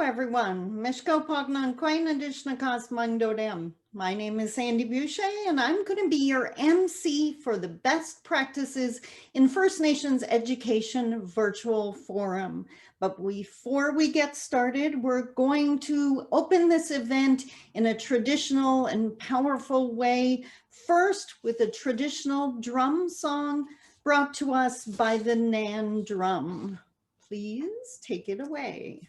everyone. Mishko Pognon Quain Adishnakas Mangdodem. My name is Sandy Boucher, and I'm going to be your MC for the Best Practices in First Nations Education Virtual Forum. But before we get started, we're going to open this event in a traditional and powerful way. First, with a traditional drum song brought to us by the Nan Drum. Please take it away.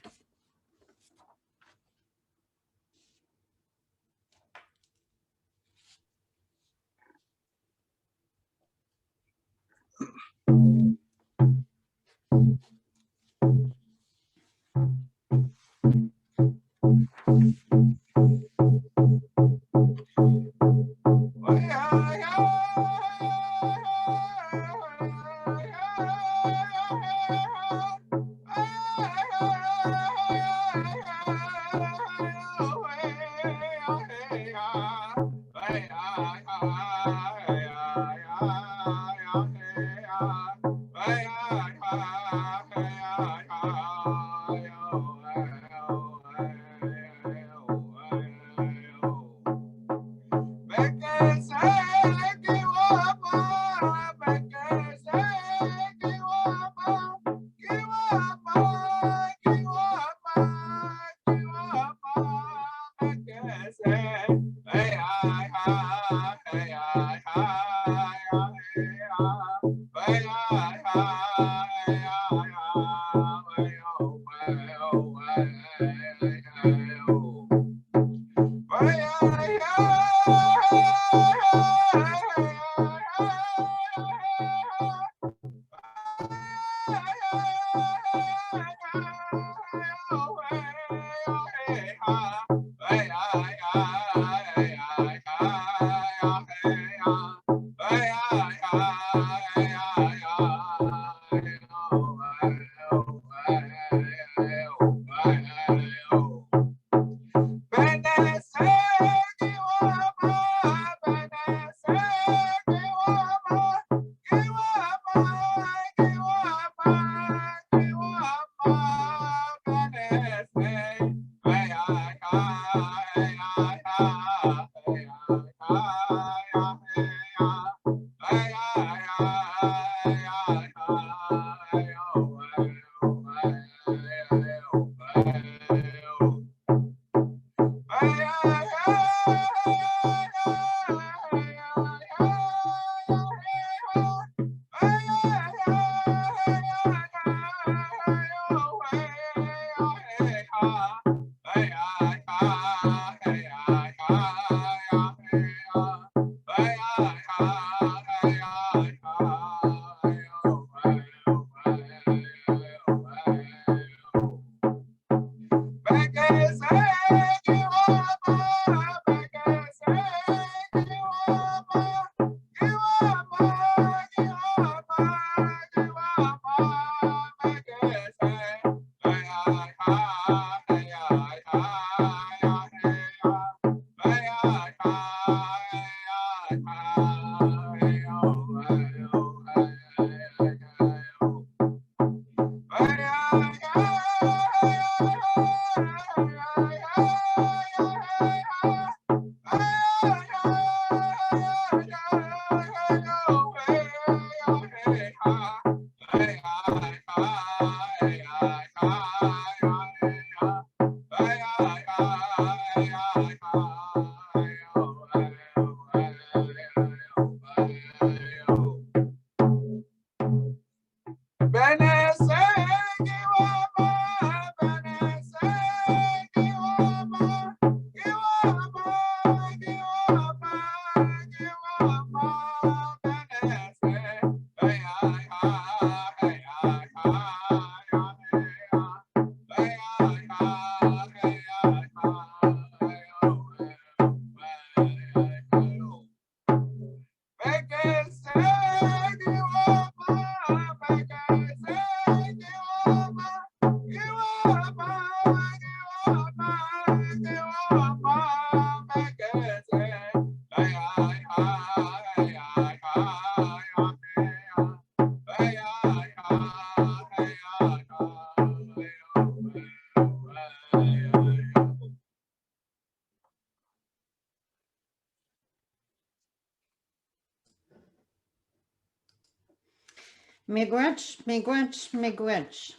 Miigwech, miigwech, miigwech.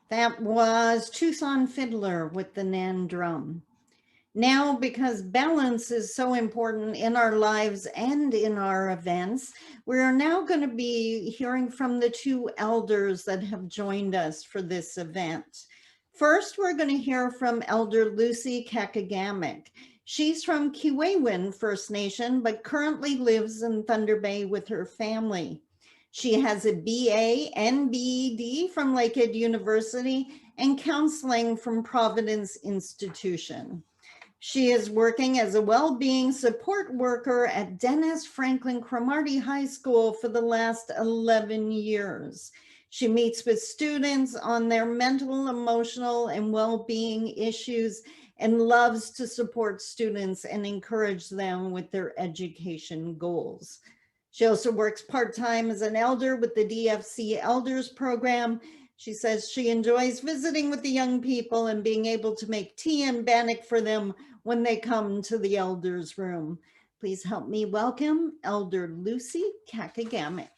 That was Tucson Fiddler with the Nan drum. Now, because balance is so important in our lives and in our events, we're now going to be hearing from the two elders that have joined us for this event. First, we're going to hear from Elder Lucy Kakagamick. She's from Kiwewin First Nation, but currently lives in Thunder Bay with her family. She has a BA and BEd from Lakehead University and counseling from Providence Institution. She is working as a well-being support worker at Dennis Franklin Cromartie High School for the last 11 years. She meets with students on their mental, emotional, and well-being issues and loves to support students and encourage them with their education goals. She also works part-time as an elder with the DFC Elders Program. She says she enjoys visiting with the young people and being able to make tea and bannock for them when they come to the elders room. Please help me welcome Elder Lucy Kakagamick.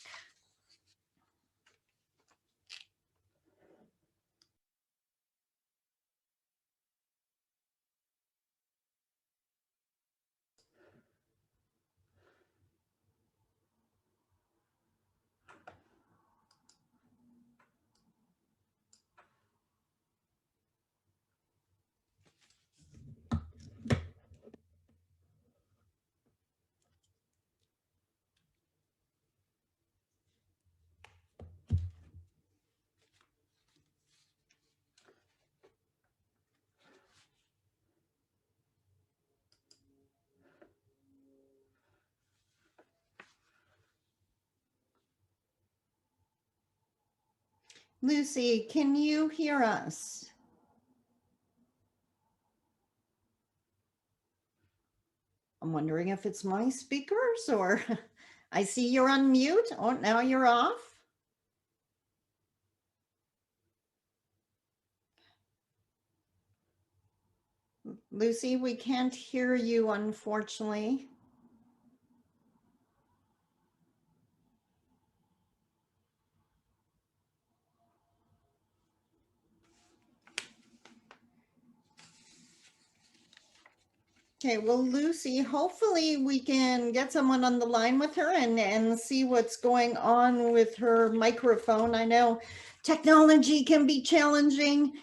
Lucy, can you hear us? I'm wondering if it's my speakers or I see you're on mute. Oh, now you're off. Lucy, we can't hear you, unfortunately. Okay, well, Lucy, hopefully we can get someone on the line with her and see what's going on with her microphone. I know technology can be challenging.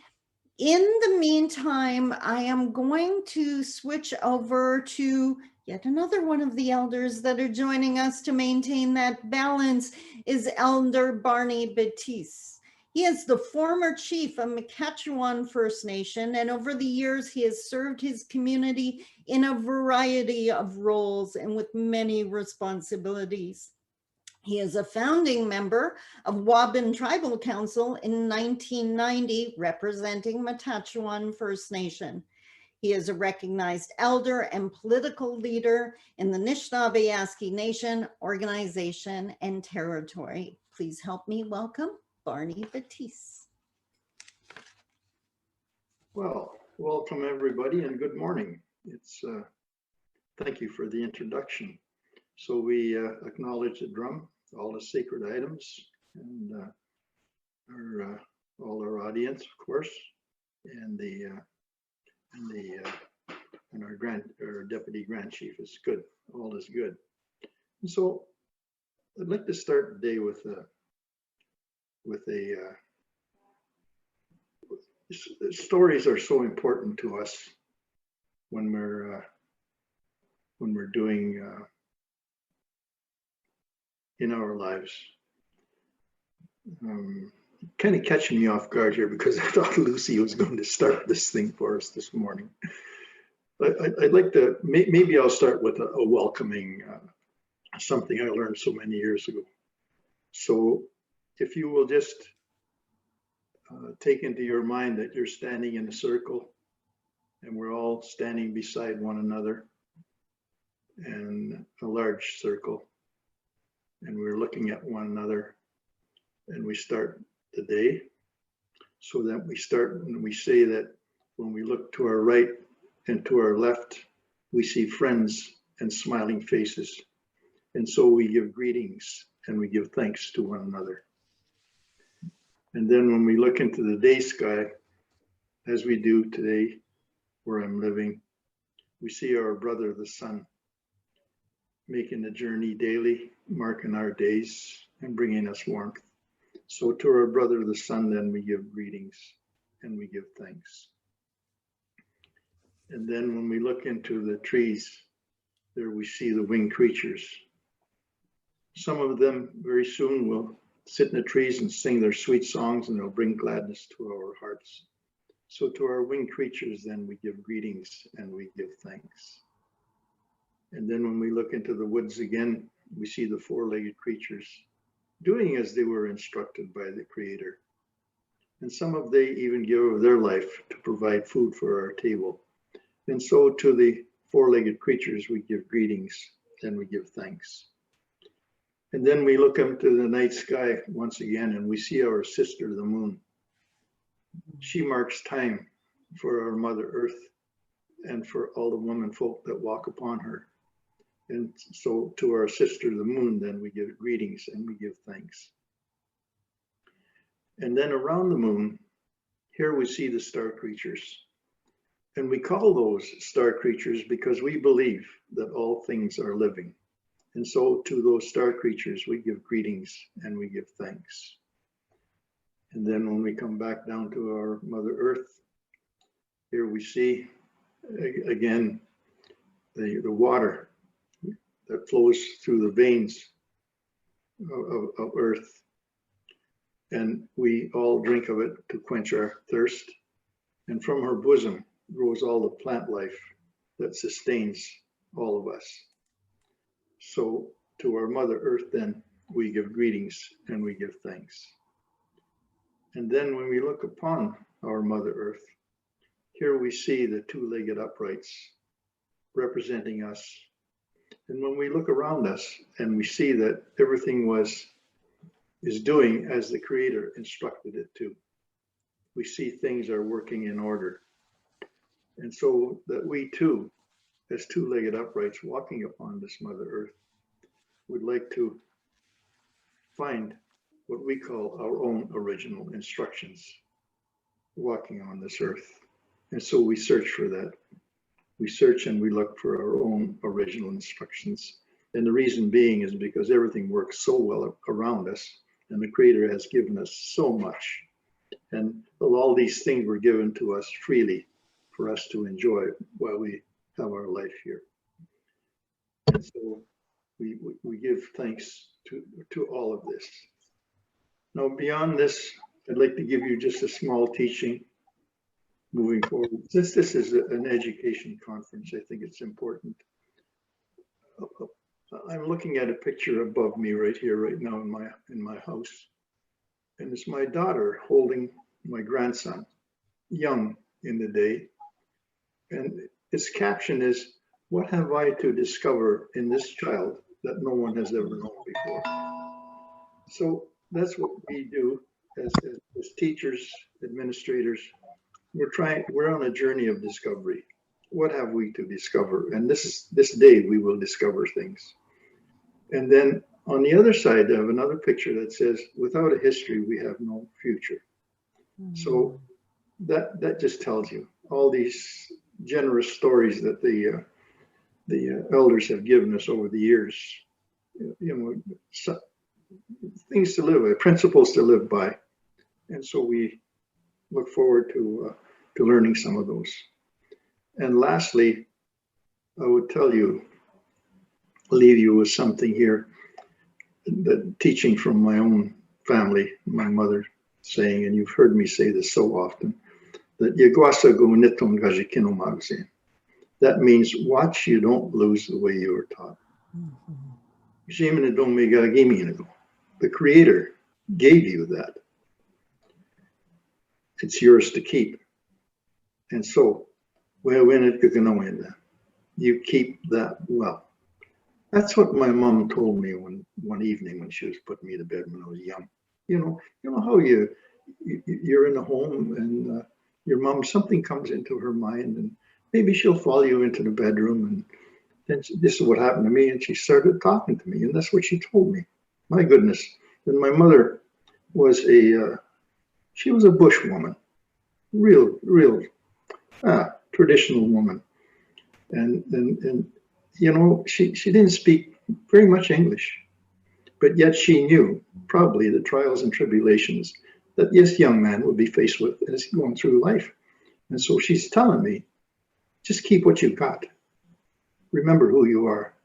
In the meantime, I am going to switch over to yet another one of the elders that are joining us to maintain that balance is Elder Barney Batiste. He is the former chief of Makachewan First Nation, and over the years, he has served his community in a variety of roles and with many responsibilities. He is a founding member of Waban Tribal Council in 1990, representing Matachewan First Nation. He is a recognized elder and political leader in the Anishinaabe Nation, organization, and territory. Please help me welcome Barney Batiste. Well, welcome everybody and good morning. Thank you for the introduction. So we acknowledge the drum, all the sacred items, and all our audience, of course, and our deputy grand chief is good. All is good. And so I'd like to start the day with stories are so important to us when we're doing in our lives. Kind of catching me off guard here because I thought Lucy was going to start this thing for us this morning. I'd like to, maybe I'll start with a welcoming, something I learned so many years ago. So if you will just take into your mind that you're standing in a circle and we're all standing beside one another in a large circle, and we're looking at one another, and we start the day. So that we start and we say that when we look to our right and to our left, we see friends and smiling faces. And so we give greetings and we give thanks to one another. And then when we look into the day sky, as we do today, where I'm living, we see our brother, the sun, making the journey daily, marking our days and bringing us warmth. So to our brother, the sun, then we give greetings and we give thanks. And then when we look into the trees, there we see the winged creatures. Some of them very soon will sit in the trees and sing their sweet songs, and they'll bring gladness to our hearts. So to our winged creatures, then we give greetings and we give thanks. And then when we look into the woods again, we see the four-legged creatures doing as they were instructed by the Creator. And some of they even give of their life to provide food for our table. And so to the four-legged creatures, we give greetings and we give thanks. And then we look up to the night sky once again, and we see our sister, the moon. She marks time for our Mother Earth and for all the women folk that walk upon her. And so to our sister, the moon, then we give greetings and we give thanks. And then around the moon, here we see the star creatures. And we call those star creatures because we believe that all things are living. And so to those star creatures, we give greetings and we give thanks. And then when we come back down to our Mother Earth, here we see again the water that flows through the veins of Earth. And we all drink of it to quench our thirst. And from her bosom grows all the plant life that sustains all of us. So to our Mother Earth, then, we give greetings and we give thanks. And then when we look upon our Mother Earth, here we see the two-legged uprights representing us. And when we look around us and we see that everything is doing as the Creator instructed it to, we see things are working in order. And so that we too, as two-legged uprights walking upon this Mother Earth, would like to find what we call our own original instructions walking on this earth. And so we search for that. We search and we look for our own original instructions. And the reason being is because everything works so well around us, and the Creator has given us so much. And all these things were given to us freely for us to enjoy while we have our life here. And so we give thanks to all of this. Now, beyond this, I'd like to give you just a small teaching moving forward. Since this is an education conference, I think it's important. I'm looking at a picture above me right here, right now in my house. And it's my daughter holding my grandson, young in the day. And its caption is, "What have I to discover in this child that no one has ever known before?" So that's what we do as teachers, administrators. We're on a journey of discovery. What have we to discover? And this day we will discover things. And then on the other side, I have another picture that says, "Without a history, we have no future." So that just tells you all these generous stories that the elders have given us over the years. Things to live by, principles to live by. And so we look forward to learning some of those. And lastly, I would leave you with something here, that teaching from my own family, my mother saying, and you've heard me say this so often, that that means watch you don't lose the way you were taught. The Creator gave you that. It's yours to keep. And so, you keep that well. That's what my mom told me one evening when she was putting me to bed when I was young. You know how you're in a home and your mom, something comes into her mind and maybe she'll follow you into the bedroom, and then this is what happened to me, and she started talking to me, and that's what she told me. My goodness. And my mother was a She was a bush woman, real traditional woman. And you know, she didn't speak very much English, but yet she knew probably the trials and tribulations that this young man would be faced with as he's going through life. And so she's telling me, just keep what you've got. Remember who you are.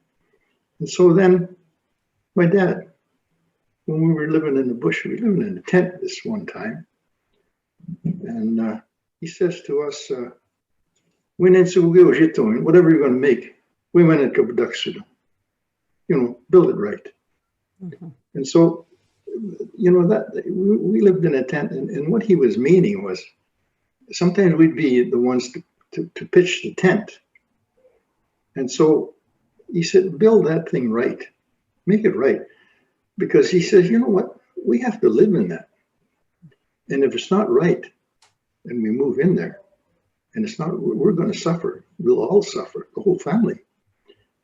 And so then my dad, when we were living in the bush, we were living in a tent this one time. And he says to us, whatever you're going to make, we went into production. You know, build it right. Mm-hmm. And so, you know, that we lived in a tent, and what he was meaning was sometimes we'd be the ones to pitch the tent. And so he said, build that thing right, make it right. Because he says, you know what, we have to live in that. And if it's not right, and we move in there, and it's not, we're going to suffer. We'll all suffer, the whole family.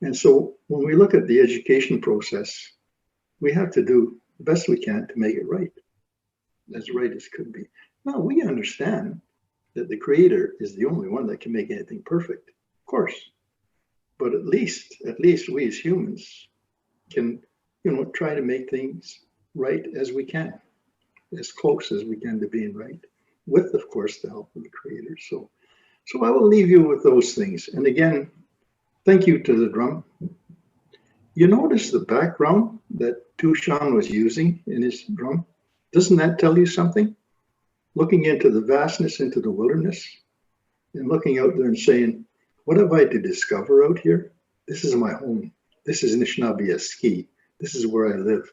And so when we look at the education process, we have to do the best we can to make it right as could be. Now, we understand that the Creator is the only one that can make anything perfect, of course. But at least we as humans can, you know, try to make things right as we can, as close as we can to being right, with, of course, the help of the Creator. So I will leave you with those things. And again, thank you to the drum. You notice the background that Tushan was using in his drum? Doesn't that tell you something? Looking into the vastness, into the wilderness, and looking out there and saying, what have I to discover out here? This is my home. This is Anishinaabe ski. This is where I live.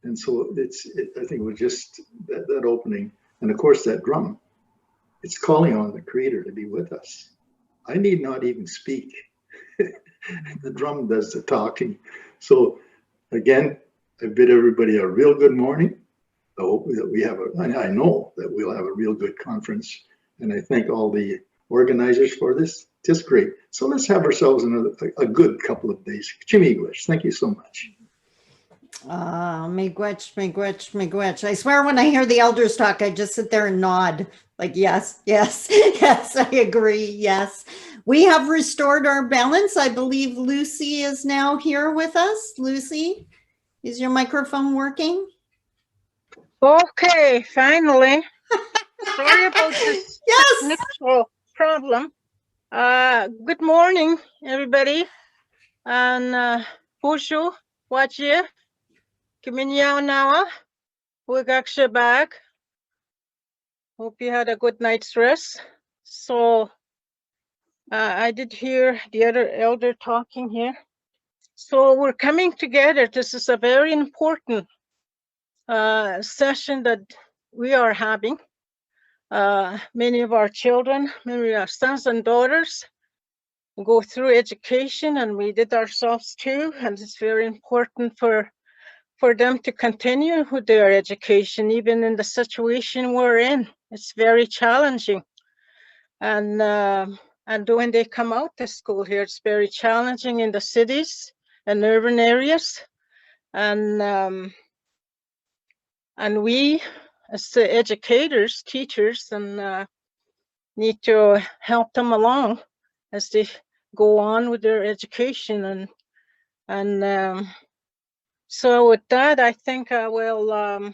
And so I think it was just that opening. And of course, that drum, it's calling on the Creator to be with us. I need not even speak. The drum does the talking. So again, I bid everybody a real good morning. I hope that I know that we'll have a real good conference. And I thank all the organizers for this. Just great. So let's have ourselves a good couple of days. Chimigwish, thank you so much. Miigwech. I swear when I hear the elders talk, I just sit there and nod. Like, yes, I agree, yes. We have restored our balance. I believe Lucy is now here with us. Lucy, is your microphone working? Okay, finally. Sorry about this technical problem. Good morning, everybody. And Pushu, Wachia, Kiminyao Nawa, Wigak back. Hope you had a good night's rest. So I did hear the other elder talking here. So we're coming together. This is a very important session that we are having. Many of our children, many of our sons and daughters go through education, and we did ourselves too. And it's very important for them to continue with their education, even in the situation we're in. It's very challenging. And when they come out to school here, it's very challenging in the cities and urban areas. And we, as the educators, teachers, and need to help them along as they go on with their education. And so with that, I think I will,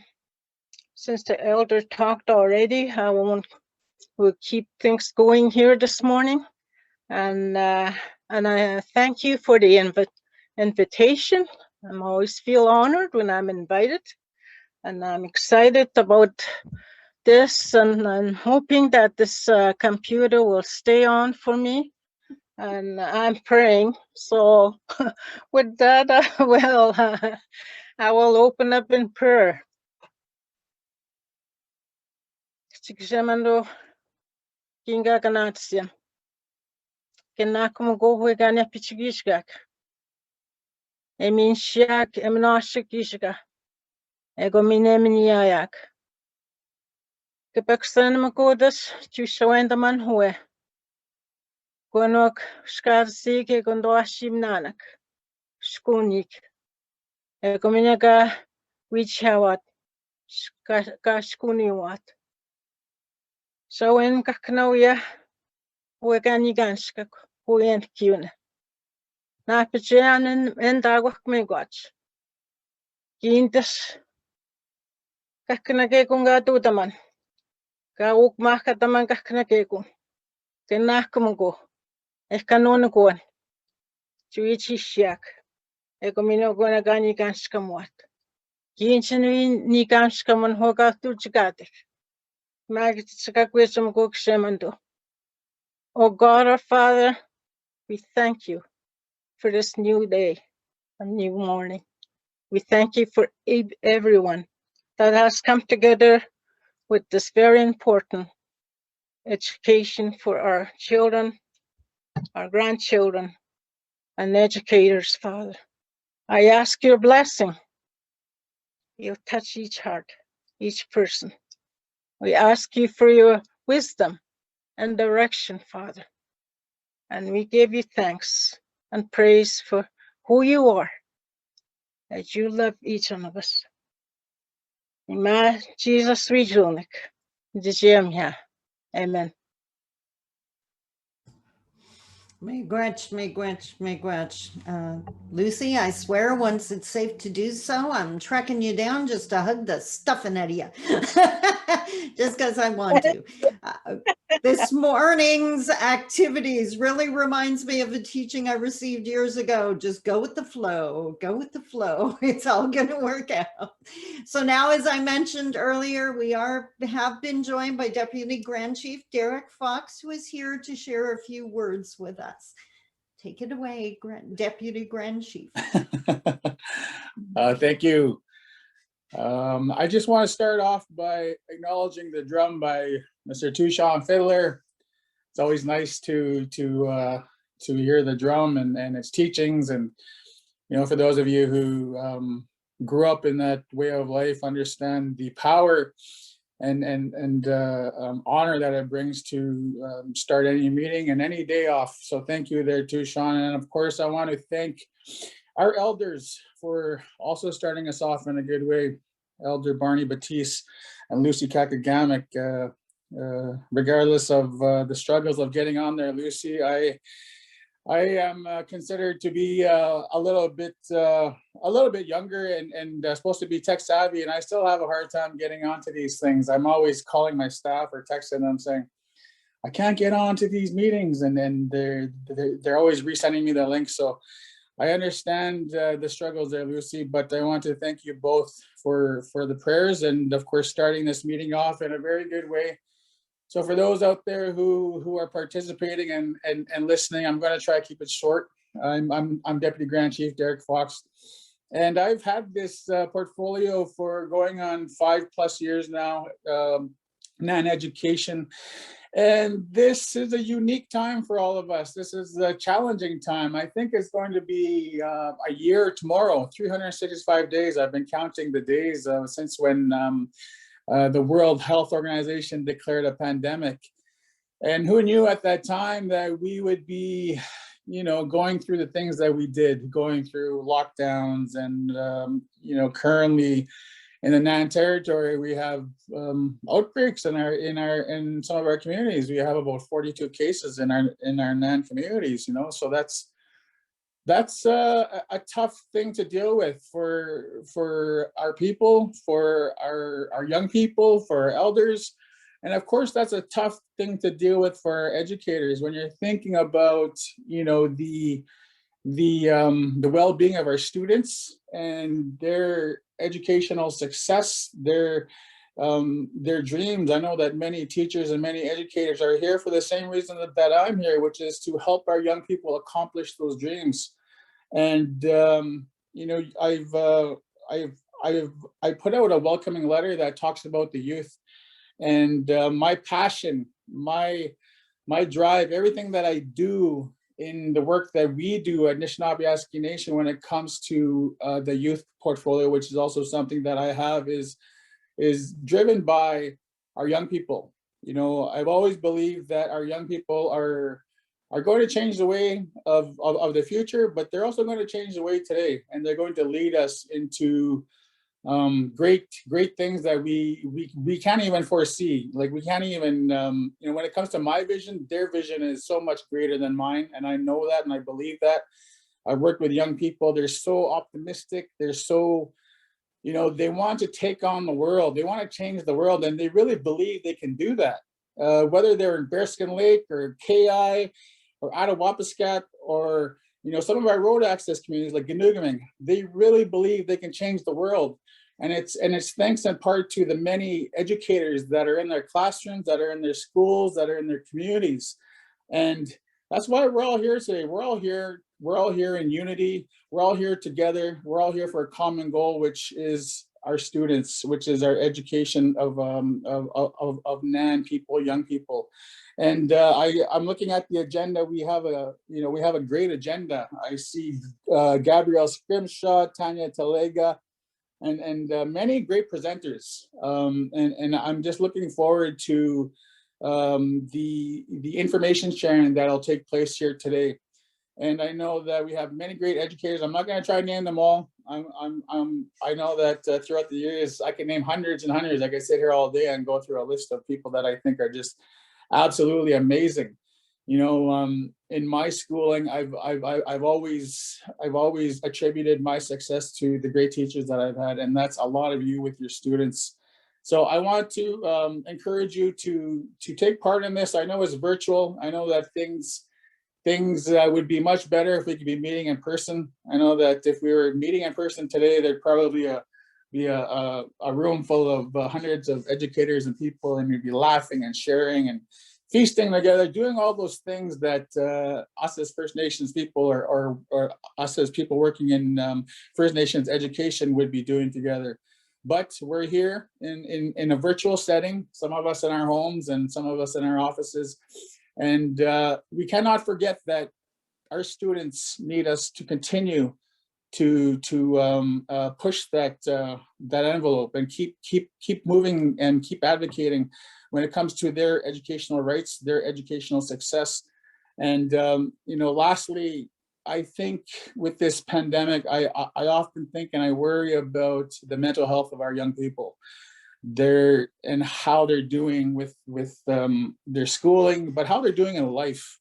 since the elder talked already, we'll keep things going here this morning. And I thank you for the invitation. I always feel honored when I'm invited. And I'm excited about this, and I'm hoping that this computer will stay on for me. And I'm praying. So with that, I will open up in prayer. Sikishamando kinga kanatsia. Kenakum go wegania pichigishgak. Emin shak emnashikishga. Ego mineminiayak. Kepeksan makodas chusawenda manhue. Gwanok shkarsike gondoashim nanak. Shkunik. Ego minaga wichawat. Kashkuniwat. So in Kakanoya, Wagani Ganska, Huyen Kuna. Napajan and Dagwak Megwatch. Gintas Kakanagekung Dudaman. Gauk Makataman Kakanagekung. Kenakamungo. Ekanonagon. Chuichi Shiak. Egomino Gonagani Ganskamwat. Ginchin ni Ganskaman Hoga Tujigadik. Magitsakakwisham Gokshemando. O God our Father, we thank you for this new day, a new morning. We thank you for everyone that has come together with this very important education for our children, our grandchildren, and educators, Father. I ask your blessing. You'll touch each heart, each person. We ask you for your wisdom and direction, Father. And we give you thanks and praise for who you are, that you love each one of us. Ima Jesus Rejunik, Dijemya. Amen. Miigwech. Lucy, I swear once it's safe to do so, I'm tracking you down just to hug the stuffing out of you. Just because I want to. This morning's activities really reminds me of a teaching I received years ago. Just go with the flow, go with the flow. It's all going to work out. So now, as I mentioned earlier, we have been joined by Deputy Grand Chief Derek Fox, who is here to share a few words with us. Take it away, Deputy Grand Chief. Thank you. I just want to start off by acknowledging the drum by Mr. Tushawn Fiddler. It's always nice to hear the drum and its teachings. And for those of you who grew up in that way of life, understand the power and honor that it brings to start any meeting and any day off. So thank you there, Tushawn. And of course, I want to thank our elders for also starting us off in a good way. Elder Barney Batiste and Lucy Kakagamic, regardless of the struggles of getting on there, Lucy, I am considered to be a little bit younger and supposed to be tech savvy, and I still have a hard time getting onto these things. I'm always calling my staff or texting them saying, I can't get on to these meetings, and then they're always resending me the link. So I understand the struggles there, Lucy, but I want to thank you both for the prayers and, of course, starting this meeting off in a very good way. So for those out there who are participating and listening, I'm going to try to keep it short. I'm Deputy Grand Chief Derek Fox, and I've had this portfolio for going on 5+ years now, in education. And this is a unique time for all of us. This is a challenging time. I think it's going to be a year tomorrow, 365 days. I've been counting the days since when the World Health Organization declared a pandemic. And who knew at that time that we would be, going through the things that we did, going through lockdowns and, currently in the NAN territory, we have outbreaks in some of our communities. We have about 42 cases in our NAN communities. So that's a tough thing to deal with for our people, for our young people, for our elders, and of course that's a tough thing to deal with for our educators when you're thinking about the well-being of our students and their educational success, their dreams. I know that many teachers and many educators are here for the same reason that I'm here, which is to help our young people accomplish those dreams. And I put out a welcoming letter that talks about the youth and my passion, my drive, everything that I do in the work that we do at Anishinaabe Nation when it comes to the youth portfolio, which is also something that I have, is driven by our young people. I've always believed that our young people are going to change the way of the future, but they're also going to change the way today, and they're going to lead us into great things that we can't even foresee. Like we can't even, you know, when it comes to my vision, their vision is so much greater than mine. And I know that, and I believe that. I work with young people. They're so optimistic. They're so, you know, they want to take on the world. They want to change the world, and they really believe they can do that. Whether they're in Bearskin Lake or KI or Attawapiskat, or, you know, some of our road access communities like Ganugaming, they really believe they can change the world. And it's thanks in part to the many educators that are in their classrooms, that are in their schools, that are in their communities. And that's why we're all here today. We're all here in unity. We're all here together. We're all here for a common goal, which is our students, which is our education of NAN people, young people. And I'm looking at the agenda. We have a great agenda. I see Gabrielle Scrimshaw, Tanya Talega, and many great presenters. And I'm just looking forward to the information sharing that'll take place here today. And I know that we have many great educators. I'm not going to try to name them all. I know that throughout the years, I can name hundreds and hundreds. I could sit here all day and go through a list of people that I think are just absolutely amazing. You know, in my schooling, I've always attributed my success to the great teachers that I've had, and that's a lot of you with your students. So I want to encourage you to take part in this. I know it's virtual. I know that things would be much better if we could be meeting in person. I know that if we were meeting in person today, there'd probably be a room full of hundreds of educators and people, and we'd be laughing and sharing and feasting together, doing all those things that us as First Nations people or us as people working in First Nations education would be doing together. But we're here in a virtual setting, some of us in our homes and some of us in our offices. And we cannot forget that our students need us to continue to push that envelope and keep moving and keep advocating when it comes to their educational rights, their educational success. And you know, lastly, I think with this pandemic, I often think and I worry about the mental health of our young people. And how they're doing with their schooling, but how they're doing in life.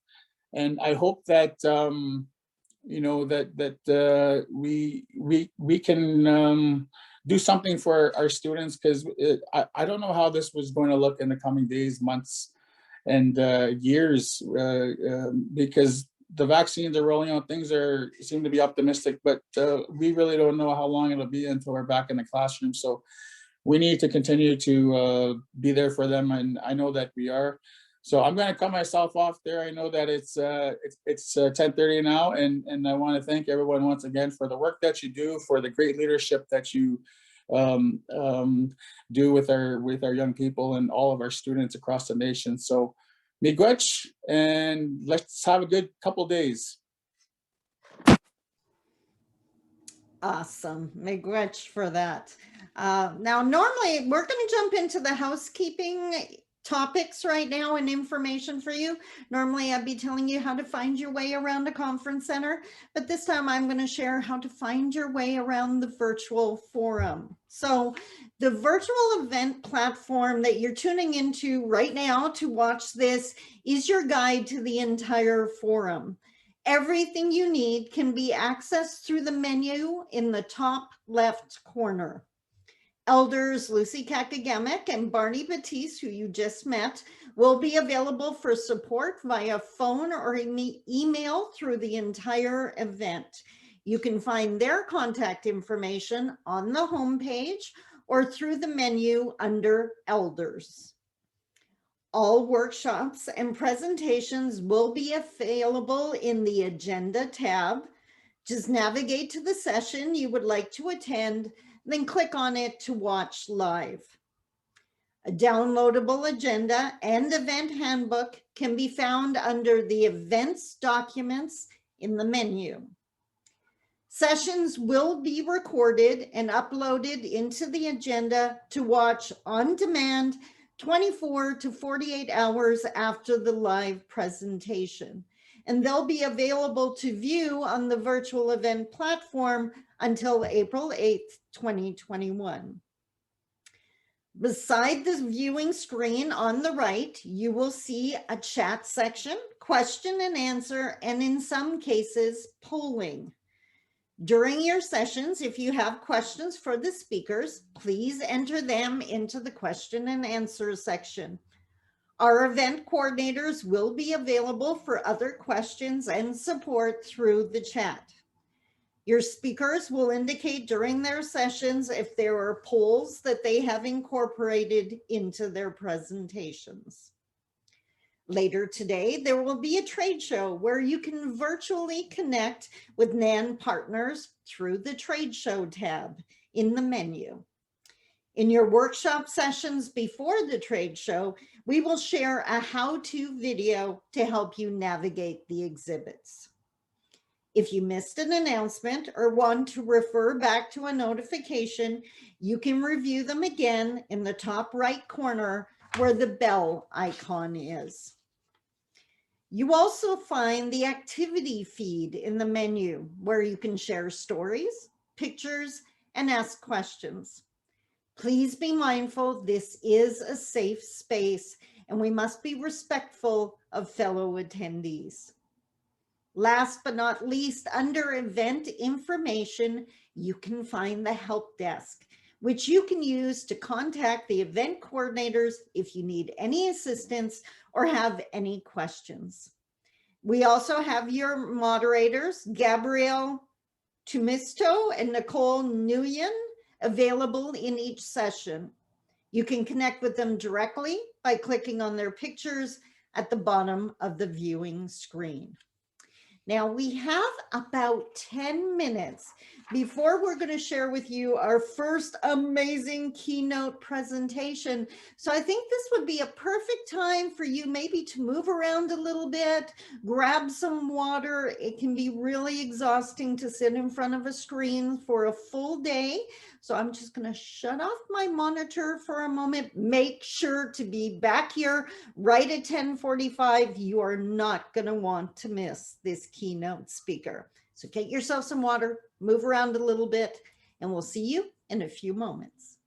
And I hope that you know that we can do something for our students, because I don't know how this was going to look in the coming days, months, and years, because the vaccines are rolling out. Things seem to be optimistic, but we really don't know how long it'll be until we're back in the classroom. So we need to continue to be there for them, and I know that we are. So I'm going to cut myself off there. I know that it's 10:30 now, and I want to thank everyone once again for the work that you do, for the great leadership that you do with our young people and all of our students across the nation. So miigwech, and let's have a good couple days. Awesome. Miigwech for that. Now, normally we're going to jump into the housekeeping topics right now and information for you. Normally I'd be telling you how to find your way around a conference center, but this time I'm going to share how to find your way around the virtual forum. So the virtual event platform that you're tuning into right now to watch this is your guide to the entire forum. Everything you need can be accessed through the menu in the top left corner. Elders Lucy Kakagamek and Barney Batiste, who you just met, will be available for support via phone or email through the entire event. You can find their contact information on the homepage or through the menu under Elders. All workshops and presentations will be available in the Agenda tab. Just navigate to the session you would like to attend, then click on it to watch live. A downloadable agenda and event handbook can be found under the Events documents in the menu. Sessions will be recorded and uploaded into the agenda to watch on demand 24 to 48 hours after the live presentation. and they'll be available to view on the virtual event platform until April 8th, 2021. Beside the viewing screen on the right, you will see a chat section, question and answer, and in some cases, polling. During your sessions, if you have questions for the speakers, please enter them into the question and answer section. Our event coordinators will be available for other questions and support through the chat. Your speakers will indicate during their sessions if there are polls that they have incorporated into their presentations. Later today, there will be a trade show where you can virtually connect with NAN partners through the trade show tab in the menu. In your workshop sessions before the trade show, we will share a how-to video to help you navigate the exhibits. If you missed an announcement or want to refer back to a notification, you can review them again in the top right corner where the bell icon is. You also find the activity feed in the menu where you can share stories, pictures, and ask questions. Please be mindful, this is a safe space and we must be respectful of fellow attendees. Last but not least, under event information, you can find the help desk, which you can use to contact the event coordinators if you need any assistance or have any questions. We also have your moderators, Gabrielle Tumisto and Nicole Nguyen, available in each session. You can connect with them directly by clicking on their pictures at the bottom of the viewing screen. Now we have about 10 minutes before we're going to share with you our first amazing keynote presentation. So I think this would be a perfect time for you maybe to move around a little bit, grab some water. It can be really exhausting to sit in front of a screen for a full day. So I'm just going to shut off my monitor for a moment. Make sure to be back here right at 10:45. You are not going to want to miss this keynote speaker. So get yourself some water, move around a little bit, and we'll see you in a few moments.